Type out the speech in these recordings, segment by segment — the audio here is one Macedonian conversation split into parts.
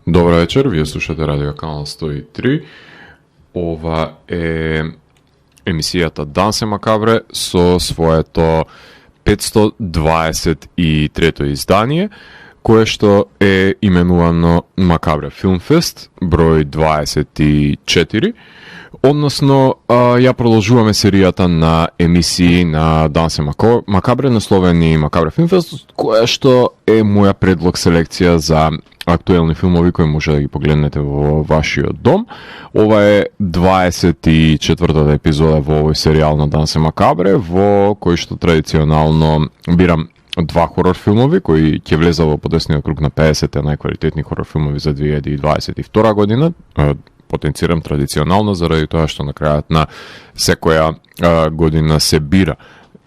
Добар вечер, вие слушате Радио Канал 103. Ова е емисијата Дансе Макабре со своето 523-то издание, кое што е именувано Макабре Филмфест, број 24. Односно, ја продолжуваме серијата на емисии на Дансе Макабре, насловени Макабре Филмфест, кое што е моја предлог селекција за актуелни филмови кои може да ги погледнете во вашиот дом. Ова е 24-та епизода во овој серијал на Дансе Макабре, во кој што традиционално бирам два хорор филмови кои ќе влезат во подесниот круг на 50 најквалитетни хорор филмови за 2022 година. Потенцирам традиционално заради тоа што на крајот на секоја година се бира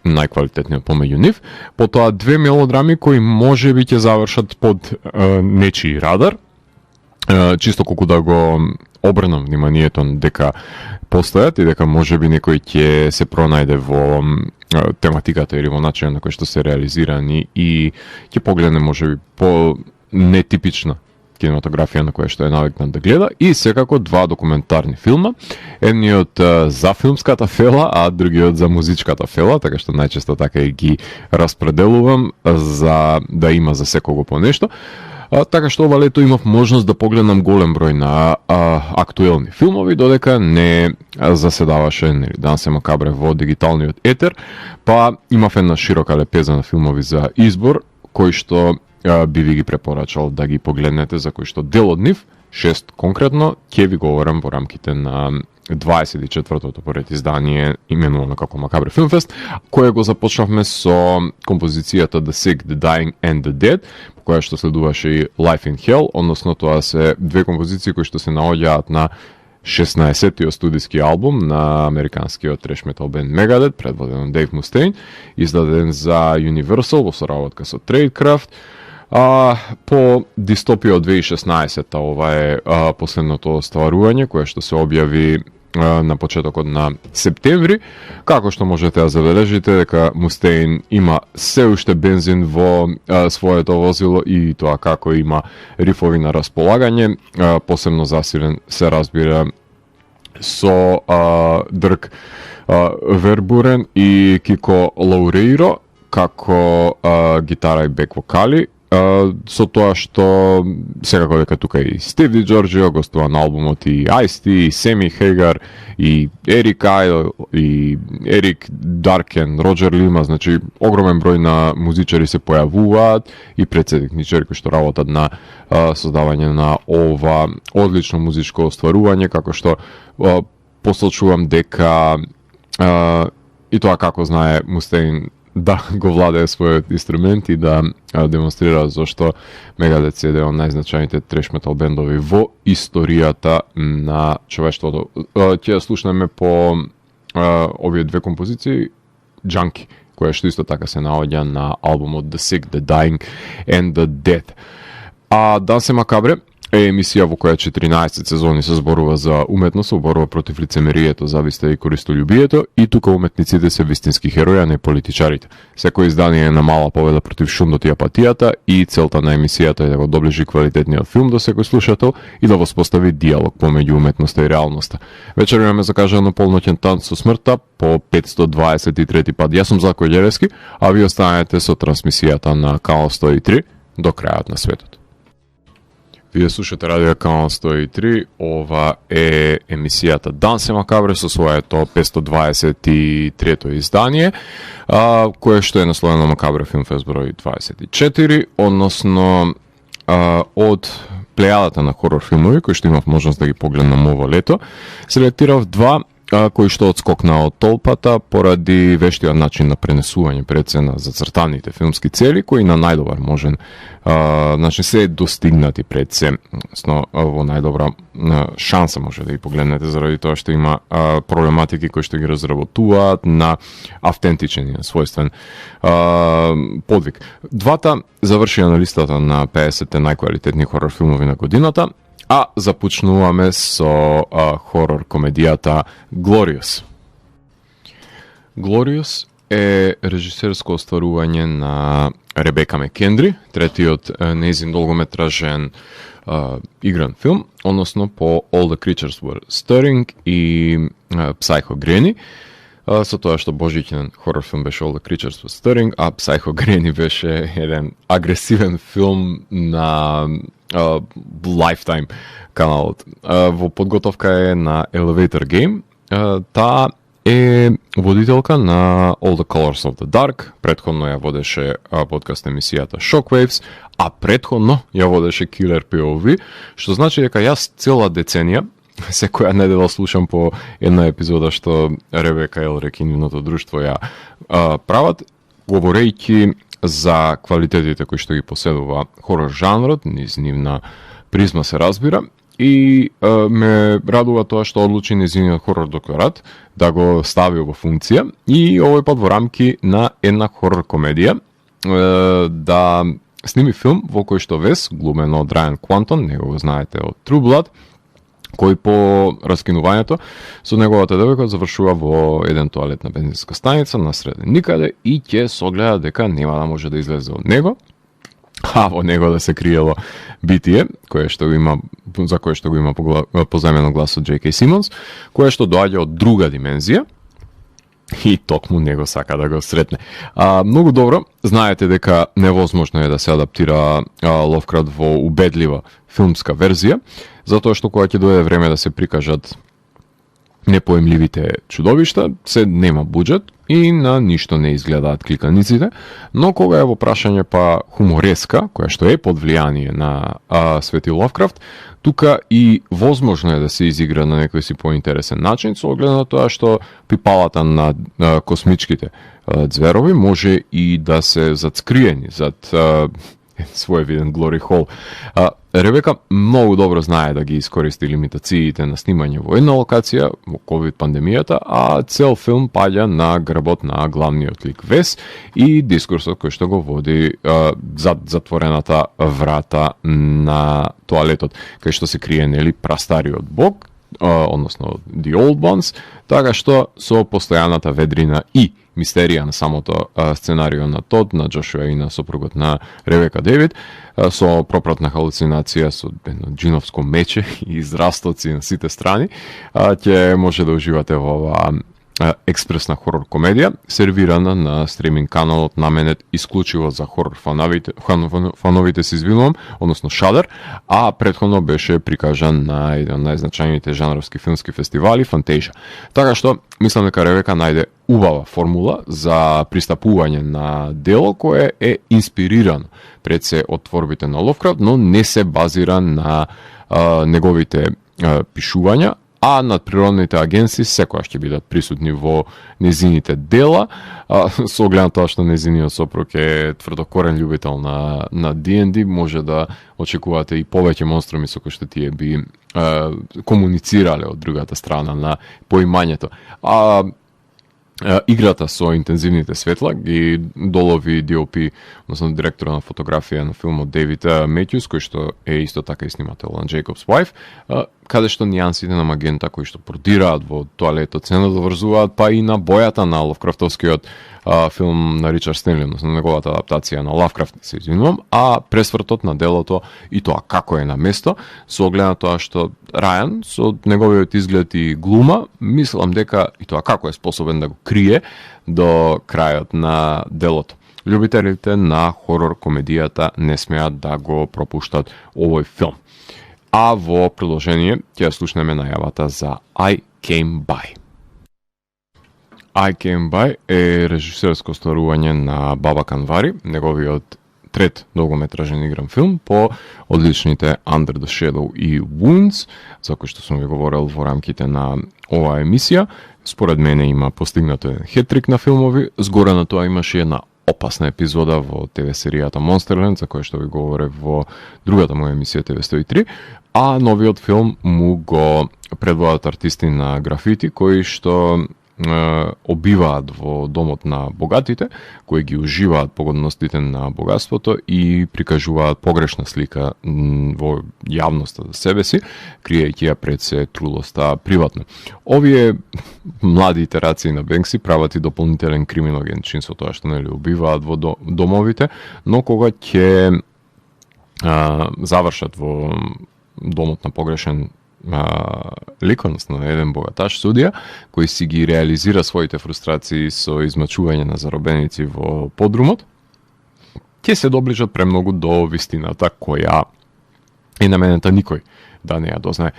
најквалитетниот помеѓу нив. Потоа две мелодрами кои може би ќе завршат под нечии радар, чисто колку да го обрнам вниманието дека постојат и дека може би некој ќе се пронајде во тематиката или во начинот на кој што се реализирани и ќе погледне може би по нетипична кинематографија на која што е навикнат да гледа, и секако два документарни филма, едниот за филмската фела, а другиот за музичката фела, така што најчесто така и ги распределувам за да има за секого по нешто. Така што ова лето имав можност да погледнам голем број на актуелни филмови, додека не заседаваше Дансе Макабре во дигиталниот етер, па имав една широка лепеза на филмови за избор, кој што би ви ги препорачал да ги погледнете, за кој што дел од нив, 6 конкретно, ќе ви говорам во рамките на 24-тото поред издание, именувано како Макабре Филмфест, кое го започнавме со композицијата The Sick, The Dying and The Dead, по која што следуваше и Life in Hell, односно тоа се две композиции кои што се наоѓаат на 16-тиот студиски албум на американскиот треш метал бенд Megadeth, предводен од Дейв Мустейн, издаден за Universal во соработка со Tradecraft. По Дистопија од 2016, ова е последното остварување кое што се објави на почетокот на септември. Како што можете да забележите дека Мустейн има се уште бензин во своето возило и тоа како има рифови на располагање, посебно засилен се разбира со Дрк Вербурен и Кико Лаурейро како гитара и бек вокали. Со тоа што секако дека тука и Стив Ди Джорџио гостува на албумот, и Ice-T, и Семи Хейгар, и Ерик Айл, и Ерик Даркен, Роджер Лима, значи огромен број на музичари се појавуваат и председникничари кои што работат на создавање на ова одлично музичко остварување, како што посочувам дека и тоа како знае Мустейн да го владее својот инструмент и да демонстрира зашто Megadeth е еден од најзначајните треш метал бендови во историјата на човештвото. Ќе слушнеме по овие две композиции Junkie, која што исто така се наоѓа на албумот The Sick, The Dying and The Dead. Дансе Макабре е емисија во која 14 сезони се зборува за уметност, се борба против лицемерието, зависта и користолюбието, и тука уметниците се вистински херои, а не политичарите. Секој издание е на мала победа против шумот и апатијата, и целта на емисијата е да го доближи квалитетниот филм до секој слушател и да воспостави диалог помеѓу уметноста и реалноста. Вечер имаме закажано полноќен танц со смртта по 523 пат. Јас сум Златко Ѓеревски, а ви останете со трансмисијата на Канал 103 до крајот на светот. Вие слушате Радио Канал 103, ова е емисијата Дансе Макабре со своето 523-то издание, кое што е насловено Макабре Филмфест број 24, односно од плејадата на хорор филмови кои што имав можност да ги погледнам ово лето, селектирав два кои што одскокна од толпата поради вештиот начин на пренесување пред се на зацртаните филмски цели, кои на најдобар можен начин се достигнати пред се, во најдобра шанса може да ги погледнете, заради тоа што има проблематики кои што ги разработуваат на автентичен и својствен подвиг. Двата завршија на листата на 50 најквалитетни хорор филмови на годината, а започнуваме со хорор комедијата Glorious. Glorious е режисерско остварување на Ребека Маккендри, третиот нејзин долгометражен игран филм, односно по All the Creatures Were Stirring и Psycho Granny, со тоа што божиќен хорор филм беше All the Creatures Were Stirring, а Psycho Granny беше еден агресивен филм на Lifetime каналот. Во подготовка е на Elevator Game, таа е водителка на All the Colors of the Dark, претходно ја водеше подкаст емисијата Shockwaves, а претходно ја водеше Killer POV, што значи дека јас цела деценија, секоја недела слушам по една епизода што Ребека Елрек и нивното друштво ја прават, говорејќи за квалитетите кои што ги поседува хорор жанрот, низ нивна призма се разбира, и ме радува тоа што одлучи незиниот хорор докторат да го стави во функција и овој пат во рамки на една хорор комедија да сними филм во кој што Вес, глумен од Райан Квантон, него го знаете од True Blood, кој по раскинувањето со неговата девојка завршува во еден тоалет на бензинска станица насред никаде и ќе согледа дека нема да може да излезе од него, а во него да се криело битие, за кое што го има позајмено глас од J.K. Симонс, кое што доаѓа од друга димензија и токму него сака да го сретне. Многу добро, знаете дека невозможно е да се адаптира Ловкрафт во убедлива филмска верзија, затоа што кога ќе дојде време да се прикажат непоемливите чудовишта, се нема буџет и на ништо не изгледаат кликаниците, но кога е во прашање па хумореска, која што е под влијание на Свети Ловкрафт, тука и возможно е да се изигра на некој си поинтересен начин, со оглед на тоа што пипалата на космичките ѕверови може и да се зацкриени зад свој виден глори хол. Ребека многу добро знае да ги искористи лимитациите на снимање во една локација во ковид пандемијата, а цел филм паѓа на грбот на главниот лик Вес и дискурсот кој што го води зад затворената врата на тоалетот, кај што се крие нели прастариот бог, односно The Old Ones, така што со постојаната ведрина и мистерија на самото сценарио на Тод, на Джошуа и на сопругот на Ребека Девид, со пропратна халуцинација со едно джиновско мече и израстоци на сите страни, ќе може да уживате во оваа експресна хорор комедија, сервирана на стриминг каналот наменет исклучиво за хорор фановите се извинувам, односно Shudder, а претходно беше прикажан на еден од најзначајните жанровски филмски фестивали, Fantasia. Така што, мислам дека Ребека најде убава формула за пристапување на дело кое е инспирирано пред се од творбите на Ловкрафт, но не се базира на неговите пишувања, а надприродните агенции секогаш ќе бидат присутни во незините дела, со оглед на тоа што незиниот сопруг е тврдокорен љубител на D&D, може да очекувате и повеќе монструми со кои што тие би комуницирале од другата страна на поимањето. Играта со интензивните светла ги долови DOP, односно директора на фотографија на филмот Дейвид Метјус, кој што е исто така и снимател на Jacob's Wife, каде што нијансите на магента кои што продираат во тоалетот се надоврзуваат па и на бојата на Ловкрафтовскиот филм на Ричард Стенли, односно неговата адаптација на Лавкрафт, се извинувам, а пресвртот на делото и тоа како е на место, со оглед на тоа што Рајан со неговиот изглед и глума, мислам дека и тоа како е способен да го крие до крајот на делото. Љубителите на хорор комедијата не смеат да го пропуштат овој филм. А во продолжение ќе слушнеме најавата за I Came By. I Came By е режисерско остварување на Баба Канвари, неговиот трет долгометражен игран филм по одличните Under the Shadow и Wounds, за кој што сум ви говорил во рамките на оваа емисија. Според мене има постигнато еден хетрик на филмови, згоре на тоа имаше една опасна епизода во ТВ серијата Monsterland, за која што ви говорев во другата моја емисија ТВ 103, а новиот филм му го предводат артисти на графити, кои што обиваат во домот на богатите, кои ги уживаат погодностите на богатството и прикажуваат погрешна слика во јавноста за себе си, криејќи ја пред се трулоста приватно. Овие млади итерации на Бенкси прават и дополнителен криминоген чин со тоа што нели убиваат во домовите, но кога ќе завршат во домот на погрешен лик, односно еден богаташ судија, кој си ги реализира своите фрустрации со измачување на заробеници во подрумот, ќе се доближат премногу до вистината која е наменета никој да не ја дознае.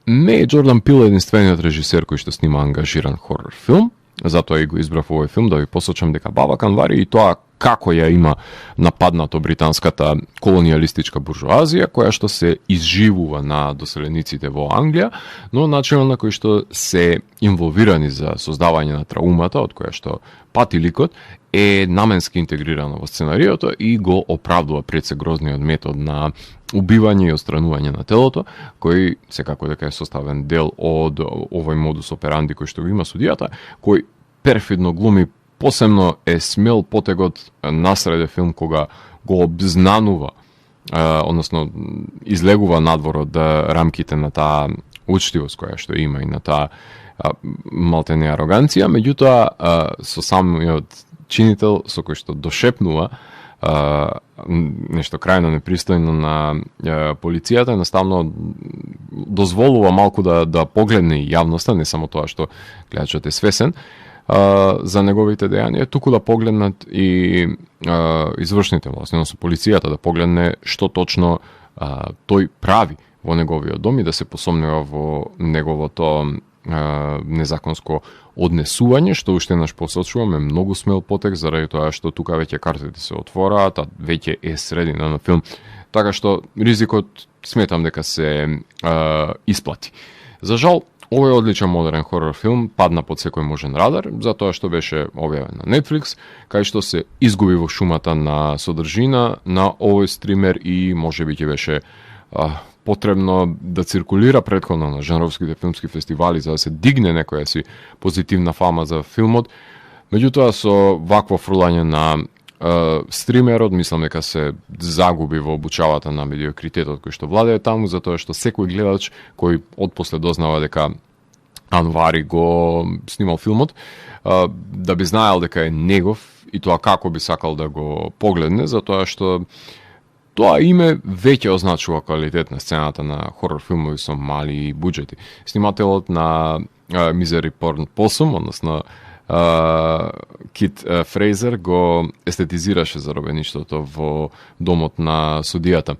Не е Джордан Пил единствениот режисер кој што снима ангажиран хорор филм, затоа и го избрав овој филм да ви посочам дека баба Канвари и тоа како ја има нападнато британската колонијалистичка буржуазија, која што се изживува на доселениците во Англија, но начинот на кој што се инволвирани за создавање на траумата, од која што пати ликот, е наменски интегрирано во сценариото и го оправдува пред се грозниот метод на убивање и отстранување на телото, кој секако дека е составен дел од овој модус операнди кој што го има судијата, кој перфидно глуми. Посебно е смел потегот насреде филм кога го обзнанува, односно излегува надвор од рамките на таа учтивост која што има и на таа малтене ароганција, меѓутоа со самиот чинител со кој што дошепнува нешто крајно непристојно на полицијата, едноставно дозволува малку да погледне и јавноста, не само тоа што гледачот е свесен за неговите дејанија, туку да погледнат и извршните власти, односно полицијата да погледне што точно тој прави во неговиот дом и да се посомнува во неговото незаконско однесување, што уште еднаш посочуваме многу смел потек заради тоа што тука веќе картите се отвораат, а веќе е средина на филм, така што ризикот сметам дека се исплати. За жал, овој одличен модерен хорор филм падна под секој можен радар, затоа што беше објавен на Netflix, кај што се изгуби во шумата на содржина на овој стример и можеби ќе беше потребно да циркулира претходно на жанровските филмски фестивали за да се дигне некоја си позитивна фама за филмот. Меѓутоа со вакво фрлање на стримерот, мислам дека се загуби во обучавата на медиокритетот кој што владее таму, затоа што секој гледач кој отпосле дознава дека Анвари го снимал филмот, да би знаел дека е негов и тоа како би сакал да го погледне, затоа што тоа име веќе означува квалитет на сцената на хорор филмови со мали буџети. Снимателот на Misery Porn Possum, односно Кит Фрейзер го естетизираше заробеништвото во домот на судијата.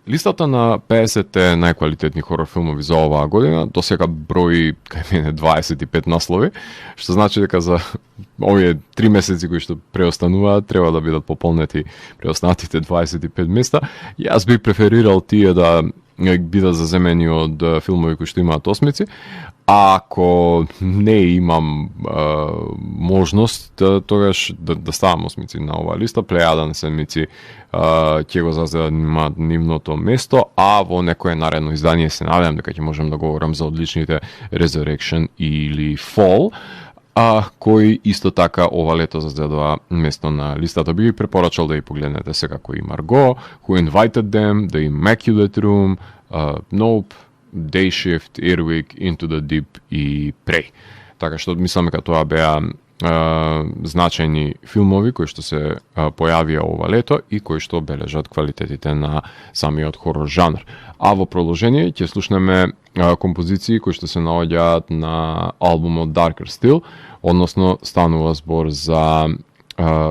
Листата на 50 најквалитетни хорор филмови за оваа година досега брои кај мене 25 наслови, што значи дека за овие 3 месеци кои што преостануваат треба да бидат пополнети преостанатите 25 места. Јас би преферирал тие да бидат заземени од филмови кои што имаат осмици. Ако не имам можност, тогаш да ставам осмици на оваа листа, плејада на седмици ќе го заземат нивното место, а во некое наредно издание се надевам дека ќе можем да говорам за одличните Resurrection или Fall, кој исто така ова лето зазедува место на листата. Би ви препорачал да ја погледнете секако и Margot, Who Invited Them, The Immaculate Room, Nope, Day Shift, Earwig, Into the Deep и Prey. Така што мислам дека тоа беа значајни филмови кои што се појавија ова лето и кои што бележат квалитетите на самиот хорор жанр. А во продолжение ќе слушнеме композиции кои што се наоѓаат на албумот Darker Still, односно станува збор за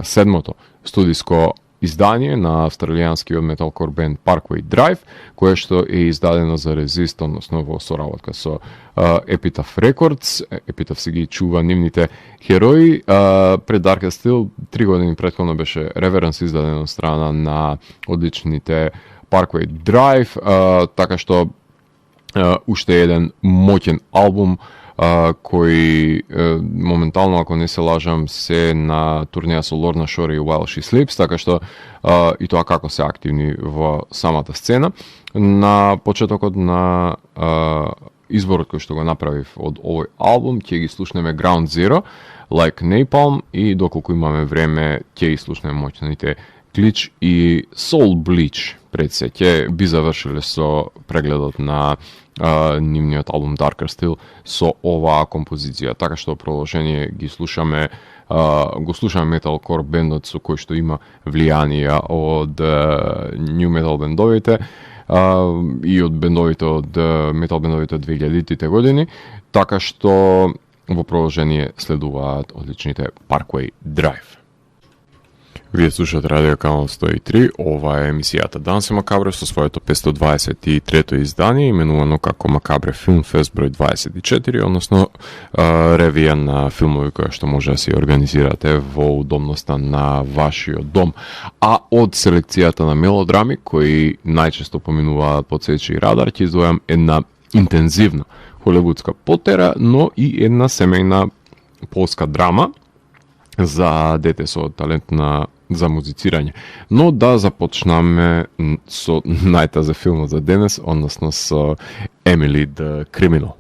седмото студиско издание на австралијанскиот металкор бенд Parkway Drive, кое што е издадено за Resist, односно во соработка со Epitaph Records. Epitaph си ги чува нивните херои. Пред Darker Still 3 години претходно беше Reverence издадено од страна на одличните Parkway Drive, така што уште еден моќен албум кој моментално, ако не се лажам, се на турнеја со Lorna Shore и While She Sleeps, така што и тоа како се активни во самата сцена. На почетокот на изборот кој што го направив од овој албум, ќе ги слушнеме Ground Zero, Like Napalm и доколку имаме време ќе ги слушнеме моќните Glitch и Soul Bleach. Пред се ќе би завршиле со прегледот на нивниот албум Darker Still со оваа композиција. Така што продолжение ги слушаме, го слушаме металкор бендот со кој што има влијанија од new metal бендовите и од бендовите од метал бендовите од 2000-тите години, така што во продолжение следуваат одличните Parkway Drive. Вие слушате Радио Канал 103, ова е емисијата Данси Макабре со своето 523-то издание, именувано како Макабре Film Fest број 24, односно ревија на филмови која што може да си организирате во удобноста на вашиот дом. А од селекцијата на мелодрами, кои најчесто поминуваат под сечи радар, ќе издвојам една интензивна холивудска потера, но и една семејна полска драма за дете со талент за музицирање. Но да започнаме со најтаза филмот за денес, односно со Emily the Criminal.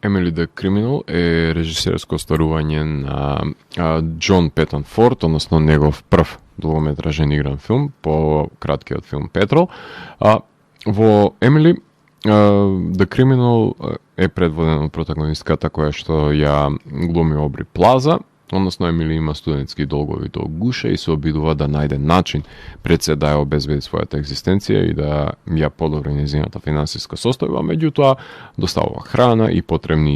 Emily the Criminal е режисерско остварување на Џон Петон Форд, односно негов прв долгометражен игран филм по краткиот филм Петрол. Во Emily The Criminal е предводен од протагонистката која што ја глуми Обри Плаза, односно Емили има студентски долгови до гуша и се обидува да најде начин пред се да ја обезбеди својата екзистенција и да ја подобри нејзината финансиска состојба, меѓутоа доставува храна и потребна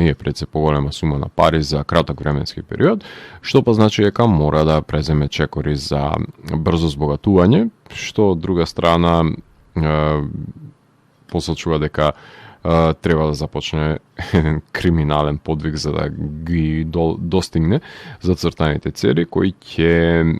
е пред се поголема сума на пари за краток временски период, што па значи дека мора да преземе чекори за брзо збогатување, што од друга страна посочува дека треба да започне еден криминален подвиг за да ги достигне зацртаните цели, кои ќе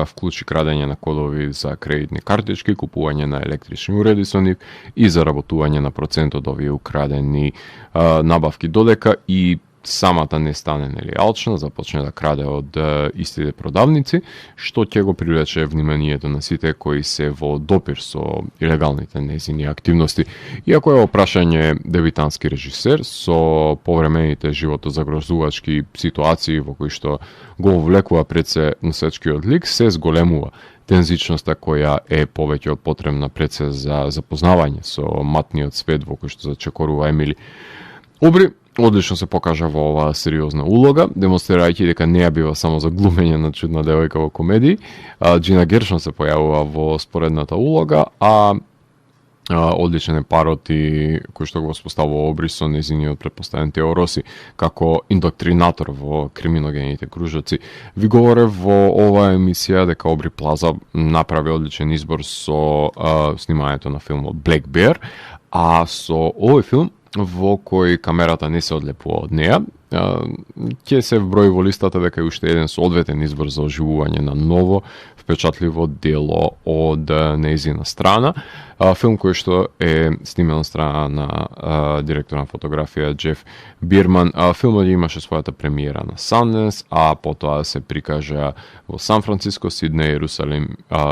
вклучи крадење на кодови за кредитни картички, купување на електрични уреди со нив и заработување на процент од овие украдени набавки, додека и самата не стане алчна, започне да краде од истите продавници, што ќе го привлече вниманието на сите кои се во допир со илегалните нејзини активности. Иако е опрашање дебитански режисер со повремените животозагрозувачки ситуации во кои што го вовлекува пред се носечкиот лик, се зголемува тензичноста која е повеќе од потребна пред се за запознавање со матниот свет во кој што зачекорува Емили. Обри одлично се покажа во оваа сериозна улога, демонстрирајќи дека не ја бива само за глумење на чудна девојка во комедии. Джина Гершон се појавува во споредната улога, а одличен е пароти кој што го воспоставува Обри со нејзиниот претпоставен Тео Роси како индоктринатор во криминогените кружоци. Ви говорев во оваа емисија дека Обри Плаза направи одличен избор со снимањето на филмот Black Bear, а со овој филм во кој камерата не се одлепува од неа, ќе се вброи во листата дека е уште еден соодветен избор за оживување на ново, впечатливо дело од нејзина страна. Филм кој што е снимен од страна на директор на фотографија Джеф Бирман. Филмот имаше својата премиера на Sundance, а потоа се прикажа во Сан Франциско, Сиднеј, Јерусалим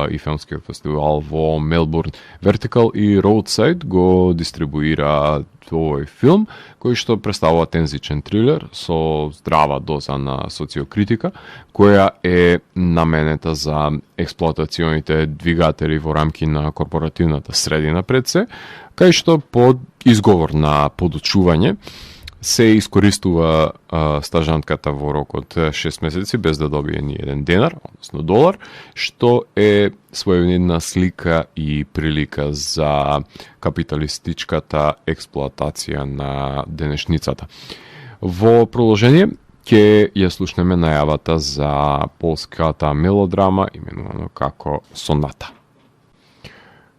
и филмскиот фестивал во Мелбурн. Vertical и Roadside го дистрибуира овој филм, кој што представува тензичен трилер со здрава доза на социокритика, која е наменета за експлоатационите двигатели во рамки на корпоративната средина пред се, кај што под изговор на подучување се искористува стажантката во рок од 6 месеци без да добие ни еден денар, односно долар, што е своевидна слика и прилика за капиталистичката експлоатација на денешницата. Во продолжение ќе ја слушнеме најавата за полската мелодрама именувано како Соната.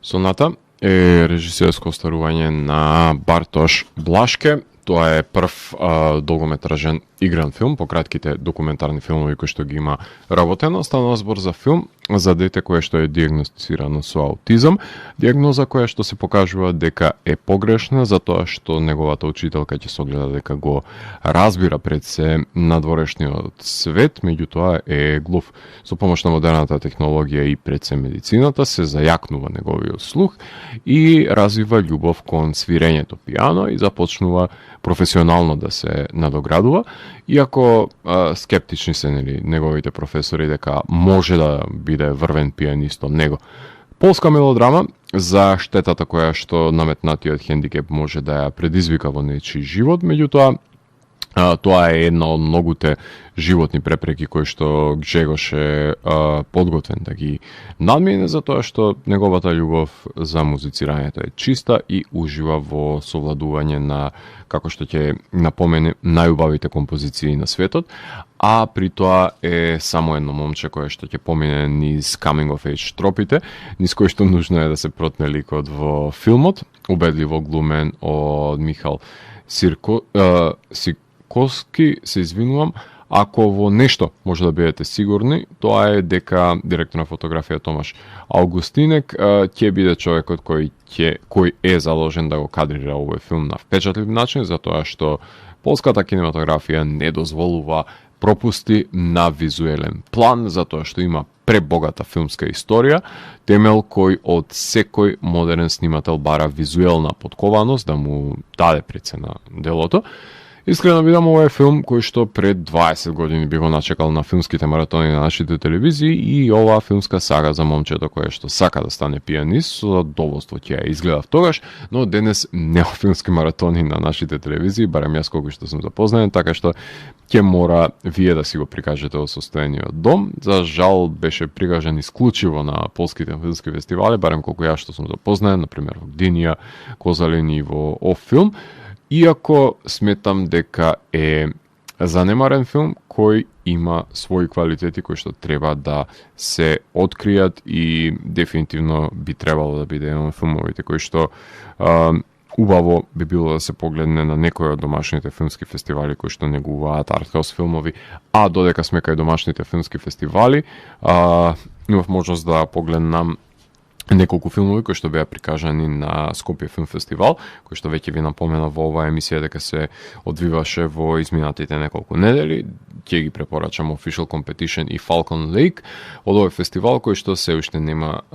Соната е режисерско остварување на Бартош Блашке, Тоа е прв долгометражен игран филм, по кратките документарни филмови кои што ги има работено. Станува збор за филм за дете кое што е диагностицирано со аутизам, диагноза која што се покажува дека е погрешна затоа што неговата учителка ќе согледа дека го разбира пред се надворешниот свет, меѓутоа е глув. Со помош на модерната технологија и пред се медицината се зајакнува неговиот слух и развива љубов кон свирењето пијано и започнува професионално да се надоградува, иако скептични се неговите професори дека може да биде врвен пијанист од него. Полска мелодрама за штетата која што наметнатиот хендикеп може да ја предизвика во нечи живот, меѓутоа тоа е една од многуте животни препреки кои што Гжегош е подготвен да ги надмине, затоа што неговата љубов за музицирањето е чиста и ужива во совладување на, како што ќе напомене, најубавите композиции на светот, а при тоа е само едно момче кое што ќе помине низ coming of age тропите, низ кои што нужно е да се протне ликот во филмот, убедливо глумен од Михал Сикоски, се извинувам. Ако во нешто може да бидете сигурни, тоа е дека директор на фотографија Томаш Аугустинек ќе биде човекот кој е заложен да го кадрира овој филм на впечатлив начин, затоа што полската кинематографија не дозволува пропусти на визуелен план, затоа што има пребогата филмска историја, темел кој од секој модерен снимател бара визуелна подкованост да му даде прецена делото. Искрено видам, овој филм кој што пред 20 години би го начекал на филмските маратони на нашите телевизии и оваа филмска сага за момчето кое што сака да стане пијанист, со доволство ќе ја изгледав тогаш, но денес нема филмски маратони на нашите телевизии, барем јас колку што сум запознаен, така што ќе мора вие да си го прикажете во состојаниот дом. За жал беше прикажан исклучиво на полските филмски фестивали, барем колку јас што сум запознаен, например во Гдинија, Козалин и во Оффилм. Иако сметам дека е занемарен филм кој има своји квалитети кои што треба да се откријат и дефинитивно би требало да биде еден од филмовите кои што убаво би било да се погледне на некој од домашните филмски фестивали кои што негуваат артхаус филмови, а додека сме кај домашните филмски фестивали, имав можност да погледнам неколку филмови кои што беа прикажани на Скопје филм фестивал, кој што веќе ви напомена во оваа емисија дека се одвиваше во изминатите неколку недели. Ќе ги препорачам Official Competition и Falcon Lake од овој фестивал кој што се уште нема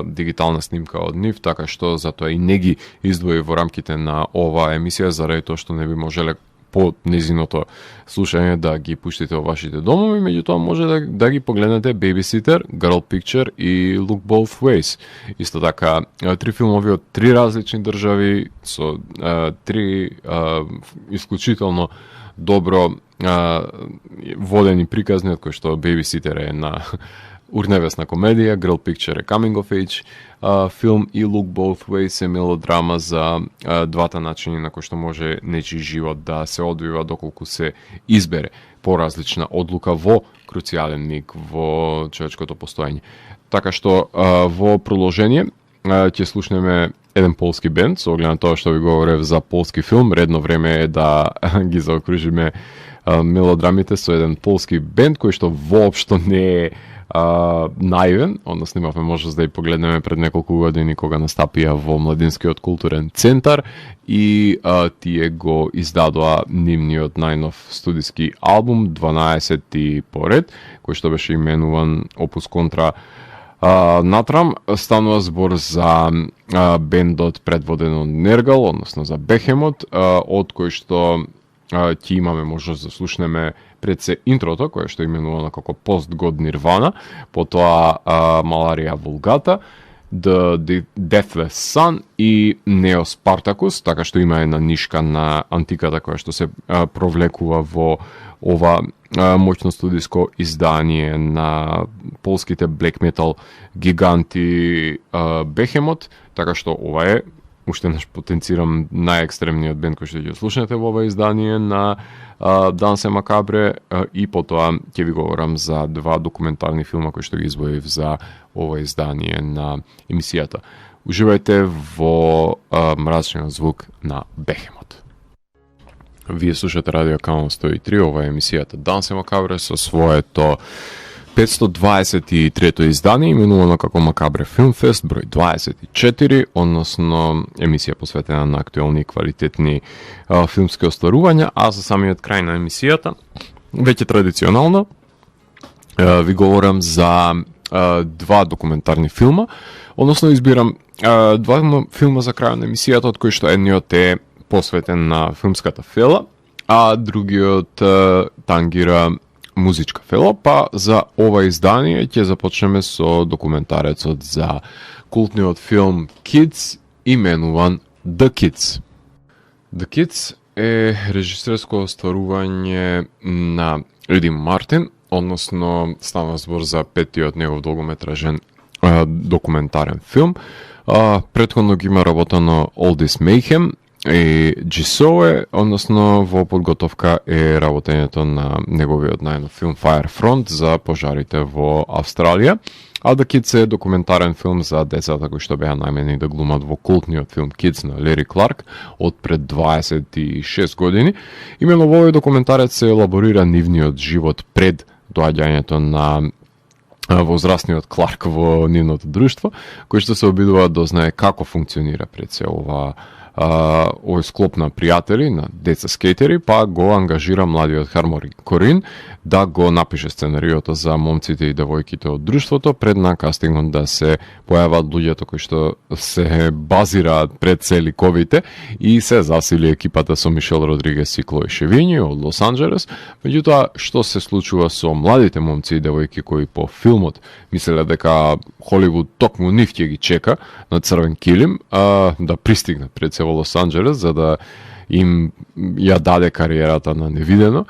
дигитална снимка од нив, така што затоа и не ги издвои во рамките на оваа емисија заради тоа што не би можеле по незиното слушање да ги пуштите во вашите домови, меѓутоа може да ги погледнете Babysitter, Girl Picture и Look Both Ways. Исто така, три филмови од три различни држави со три исклучително добро водени приказни, од кои што Babysitter е на урневесна комедија, Girl Picture е coming of age филм и Look Both Ways е мелодрама за двата начини на кои што може нечи живот да се одвива доколку се избере поразлична одлука во круцијален миг во човечкото постоење. Така што во продолжение ќе слушнеме еден полски бенд, со оглед на тоа што ви говорев за полски филм, редно време е да ги заокружиме мелодрамите со еден полски бенд кој што воопшто не е наивен, односно имавме можност да ја погледнеме пред неколку години кога настапија во Младинскиот културен центар и тие го издадоа нивниот најнов студиски албум 12-ти поред, кој што беше именуван Opus Contra Натрам. Станува збор за бендот предводен од Нергал, односно за Бехемот, од кој што ќе имаме можност да слушнеме пред се интрото, кое што е именувано како Post-God Nirvana, потоа Malaria Vulgata, The Deathless Sun и Neo Spartacus, така што има една нишка на антиката која што се провлекува во ова моќно студиско издание на полските black metal гиганти Бехемот, така што ова е уште наш потенцирам најекстремниот бенд кој што ќе слушнете во ова издание на Дансе Макабре и потоа ќе ви говорам за два документарни филма кои што ги избавив за ова издание на емисијата. Уживајте во мрачниот звук на Бехемот. Вие слушате Радио Канал 103, ова е емисијата Дансе Макабре со своето 523-то издание, именувано како Макабре Филмфест, број 24, односно емисија посветена на актуелни и квалитетни филмски остварувања, а за самиот крај на емисијата, веќе традиционално, ви говорам за два документарни филма, односно избирам два филма за крај на емисијата, од кои што едниот е посветен на филмската фела, а другиот тангира музичка фела, па за ова издание ќе започнеме со документарецот за култниот филм Kids, именуван The Kids. The Kids е режисерско остварување на Един Мартин, односно става збор за петиот негов долгометражен документарен филм. Претходно ги има работено All This Mayhem и Jigsaw, односно во подготовка е работењето на неговиот најнов филм Firefront за пожарите во Австралија. А The Kids е документарен филм за децата кои што беа најмени да глумат во култниот филм Kids на Лери Кларк од пред 26 години. Именно во овој документарец се елаборира нивниот живот пред доаѓањето на возрастниот Кларк во нивното друштво, кој што се обидува да знае како функционира пред се овој склоп на пријатели, на деца скейтери, па го ангажира младиот Хармори Корин да го напише сценариото за момците и девојките од друштвото пред на кастингот да се појават луѓето кои што се базираат пред се ликовите и се засили екипата со Мишел Родригес и Клои Шевини од Лос Анџелес. Меѓутоа, што се случува со младите момци и девојки кои по филмот мислеле дека Холивуд токму нив ќе ги чека на црвен килим да пристигнат пред се во Лос Анџелес за да им ја даде кариерата на невидено.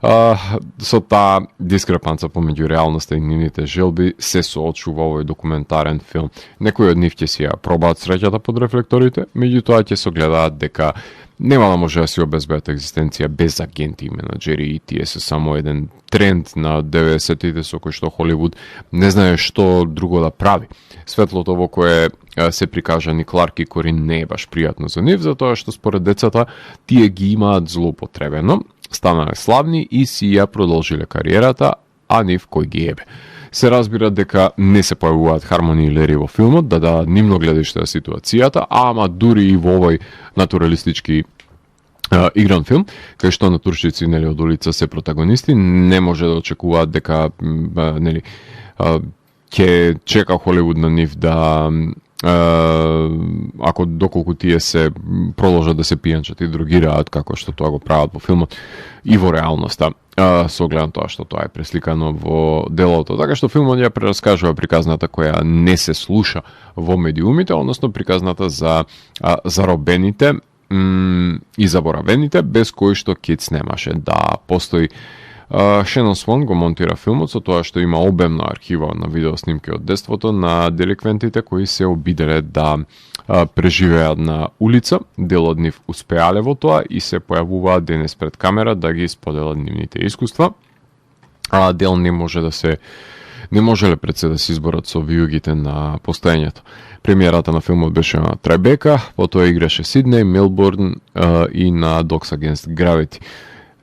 Со таа дискрепанца помеѓу реалноста и нивните желби се соочува овој документарен филм. Некои од нив ќе си ја пробаат среќата под рефлекторите, меѓутоа ќе се гледаат дека нема да може да си обезбедат екзистенција без агенти и менаџери и тие се само еден тренд на 90-тите со кој што Холивуд не знае што друго да прави. Светлото во кое се прикажани Кларк и Корин не е баш пријатно за нив, затоа што според децата тие ги имаат злоупотребено, станале славни и си ја продолжиле кариерата, а нив кој ги ебе. Се разбира дека не се појавуваат Хармони и Лери во филмот, да дадат нивно гледиште на ситуацијата, ама дури и во овој натуралистички игран филм, кај што натуршици нели од улица се протагонисти, не може да очекуваат дека нели ќе чека Холивуд на нив да ако доколку тие се продолжат да се пијанчат и другираат како што тоа го прават во филмот и во реалноста, со оглед на тоа што тоа е пресликано во делото. Така што филмот ја прераскажува приказната која не се слуша во медиумите, односно приказната за заробените и заборавените, без кои што Kids немаше да постои. Шенон Свон го монтира филмот со тоа што има обемна архива на видеоснимки од детството на деликвентите кои се обиделе да преживеат на улица, дел од нив успеале во тоа и се појавуваат денес пред камера да ги споделат нивните искуства, а дел не можеле пред се да се изборат со виугите на постоењето. Премиерата на филмот беше на Трайбека, потоа играше Сиднеј, Мелбурн и на Dogs Against Gravity.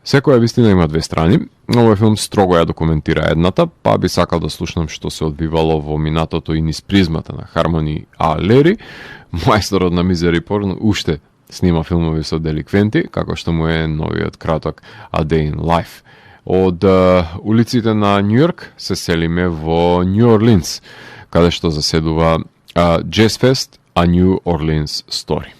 Секоја вистина има две страни. Овој филм строго ја документира едната, па би сакал да слушнам што се одвивало во минатото и низ призмата на Хармони а Лери. Мајсторот на мизери порно уште снима филмови со деликвенти, како што му е новиот краток A Day in Life. Од улиците на Њујорк се селиме во Нью Орлинс, каде што заседува Jazz Fest, A New Orleans Story.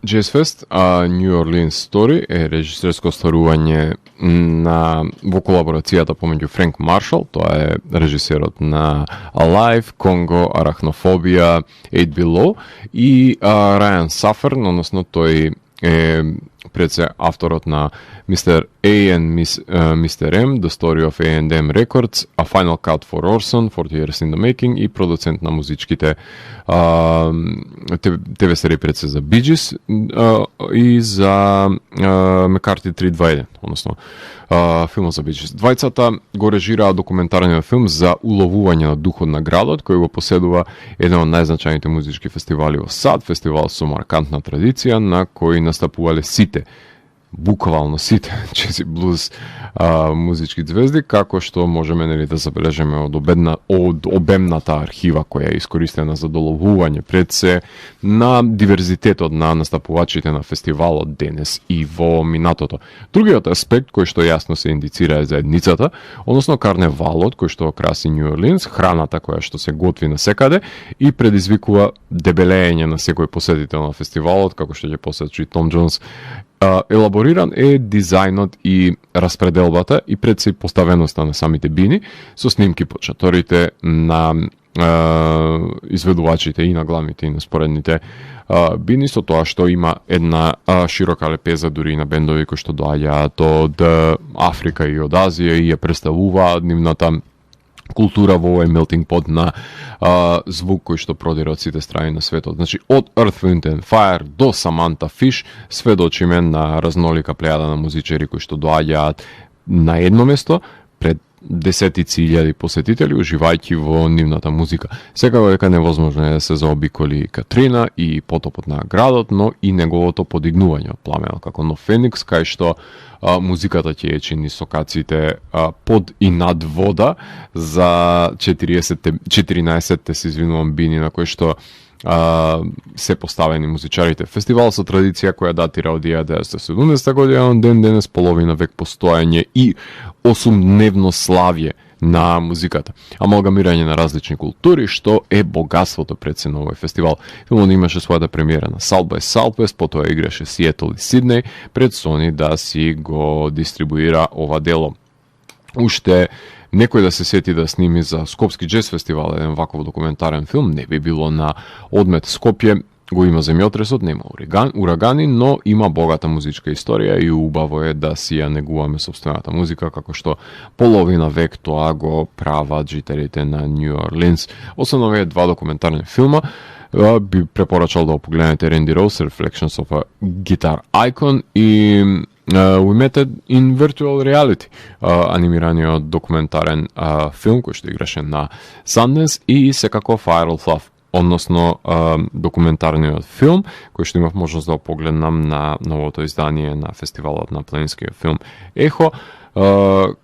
Jazz Fest, A New Orleans Story е режисерско остварување во колаборацијата помеѓу Френк Маршал, тоа е режисерот на Alive, Congo, Arachnophobia, 8 Below и Райан Саферн, односно тој е пред се авторот на Mr. A and Mr. M, The Story of A&M Records, A Final Cut for Orson, 40 Years in the Making и продуцент на музичките ТВ серии пред се за Bee Gees и за Мекарти 321, односно филмот за Bee Gees. Двајцата го режираа документарниот филм за уловување на духот на градот, кој го поседува еден од најзначајните музички фестивали во САД, фестивал со маркантна традиција на кој настапувале сите буквално сите джез и блуз музички звезди, како што можеме да забележиме од обемната архива која е искористена за доловување пред се на диверзитетот на настапувачите на фестивалот денес и во минатото. Другиот аспект кој што јасно се индицира е заедницата, односно карневалот кој што краси Нью Орлинс, храната која што се готви на секаде и предизвикува дебелење на секој посетител на фестивалот, како што ќе посечи Том Джонс. Елабориран е дизајнот и распределбата и пред се поставеноста на самите бини со снимки по чаторите на изведувачите и на главните и на споредните бини, со тоа што има една широка лепеза дури и на бендови кои што доаѓаат од Африка и од Азија и ја представуваат нивната култура во овој melting pot на звук кој што продира од сите страни на светот. Значи, од Earth, Wind and Fire до Samantha Fish сведочиме на разнолика плејада на музичари кои што доаѓаат на едно место пред десетици илјади посетители, уживајќи во нивната музика. Секако дека невозможно е да се заобиколи Катрина и потопот на градот, но и неговото подигнување од пламенот како нов феникс, кај што музиката ќе чини сокациите под и над вода за 14 се извинувам бини на кои што се поставени музичарите. Фестивал со традиција која датира од 1970 година, ден денес половина век постојање и 8-дневно славје на музиката. Амалгамирање на различни култури, што е богатството пред се на овој фестивал. Филмот имаше својата премиера на South by Southwest, потоа играше Сиетл и Сиднеј, пред Sony да си го дистрибуира ова дело. Уште некој да се сети да сними за Скопски джез фестивал еден ваков документарен филм, не би било на одмет Скопје, го има земјотресот, нема урагани, но има богата музичка историја и убаво е да си ја негуваме собствената музика, како што половина век тоа го прават жителите на Нью Орлинс. Освен овие два документарни филма, би препорачал да погледнете Randy Rose, Reflections of a Guitar Icon и We Met in Virtual Reality, анимираниот документарен филм кој што играше на Sundance и секако Fire of Love, односно документарниот филм кој што имав можност да погледнам на новото издание на фестивалот на планинскиот филм Ехо,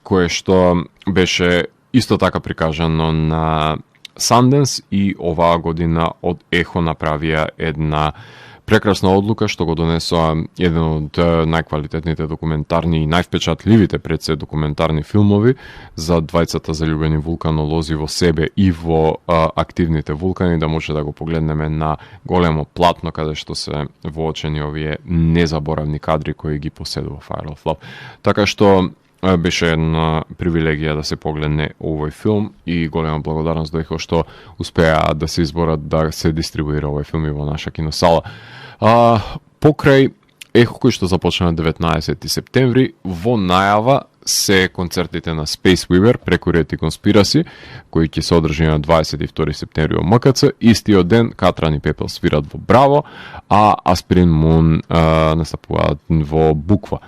кое што беше исто така прикажано на Sundance и оваа година од Ехо направија една прекрасна одлука што го донесоа еден од најквалитетните документарни и највпечатливите пред се документарни филмови за двајцата заљубени вулканолози во себе и во активните вулкани, да може да го погледнеме на големо платно каде што се воочени овие незаборавни кадри кои ги поседува Fire of Love. Така што беше една привилегија да се погледне овој филм и голема благодарност до Ехо што успеа да се изборат да се дистрибуира овој филм и во наша киносала. Покрај Ехо кој што започна 19 септември, во најава се концертите на Space Weaver, Прекурет и Конспираси, кои ќе се одржи на 22 септември во МКЦ. Истиот ден Катран и Пепел свират во Браво, а Aspirin Moon настапуваат во Буква.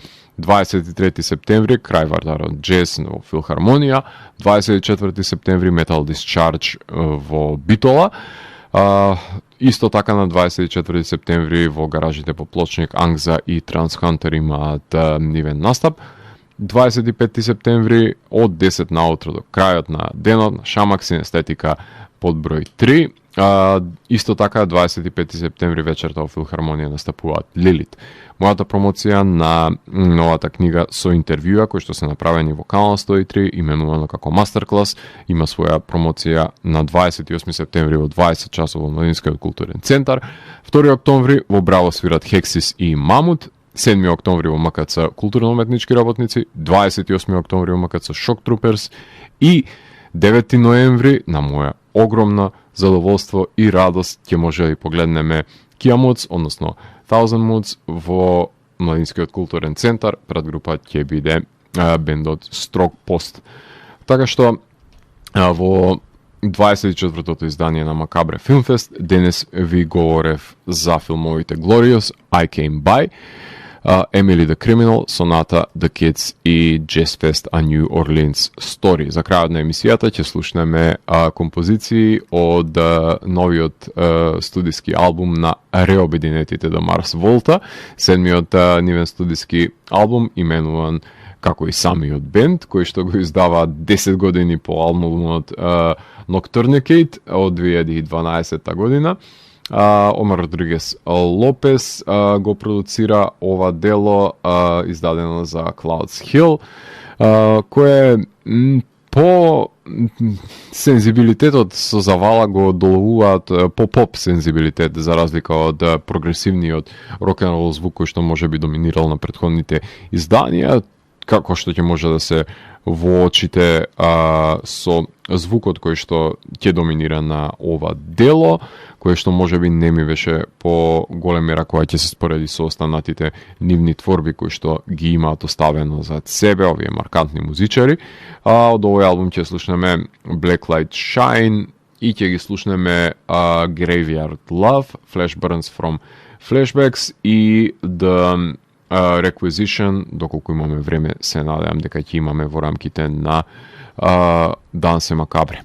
23 септември крај Вардарот джез во Филхармонија, 24 септември Metal Discharge во Битола, исто така на 24 септември во гаражите по Плочник Ангза и Трансхантер имаат нивен настап. 25 септември од 10 наутро до крајот на денот на Шамак Синестетика под број 3. Исто така 25 септември вечерта во Филхармонија настапуваат Лилит. Мојата промоција на новата книга со интервјуа кои што се направени во Канал 103, именувано како Мастерклас, има своја промоција на 28 септември во 20 часот во Младинскиот културен центар. 2 октомври во Браво свират Хексис и Мамут. 7 октомври во МКЦ Културно-уметнички работници, 28 октомври во МКЦ Шок Труперс и 9 ноември на моја огромна задоволство и радост ќе може да погледнеме Киамоц, односно Thousand Moods во Младинскиот културен центар. Пред група ќе биде бендот Строг Пост. Така што во 24-тото издание на Макабре Филмфест денес ви говорев за филмовите Glorious, I Came By. Emily the Criminal, Sonata the Kids и Jazz Fest A New Orleans Story. За крајот на емисијата ќе слушнеме композиции од новиот студиски албум на реобединетите до Марс Волта, седмиот нивен студиски албум именуван како и самиот бенд, кој што го издава 10 години по албумот Nocturnicate од 2012 година. Омар Родригес Лопес го продуцира ова дело, издадено за Clouds Hill, кое по сензибилитетот со завала го доловуваат по-поп сензибилитет, за разлика од прогресивниот рок-н-рол звук кој што може би доминирал на претходните изданија, како што ќе може да се воочите со звукот кој што ќе доминира на ова дело, кој што може би не ми беше по голем мера која ќе се спореди со останатите нивни творби кои што ги имаат оставено за себе овие маркантни музичари. Од овој албум ќе слушнеме Black Light Shine и ќе ги слушнеме Graveyard Love, Flash Burns from Flashbacks и The Requisition, доколку имаме време, се надевам дека ќе имаме во рамките на Дансе Макабре.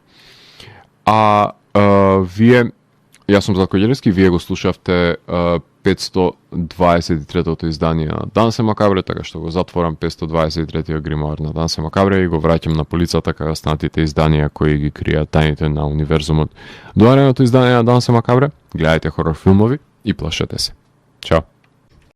Вие, јас сум Златко Ѓелевски, вие го слушавте 523-тото издание на Дансе Макабре, така што го затворам 523-тиот гримоар на Дансе Макабре и го враќам на полицата кај останатите изданија кои ги кријат тајните на универзумот. До наредното издание на Дансе Макабре, гледајте хорор филмови и плашете се. Чао!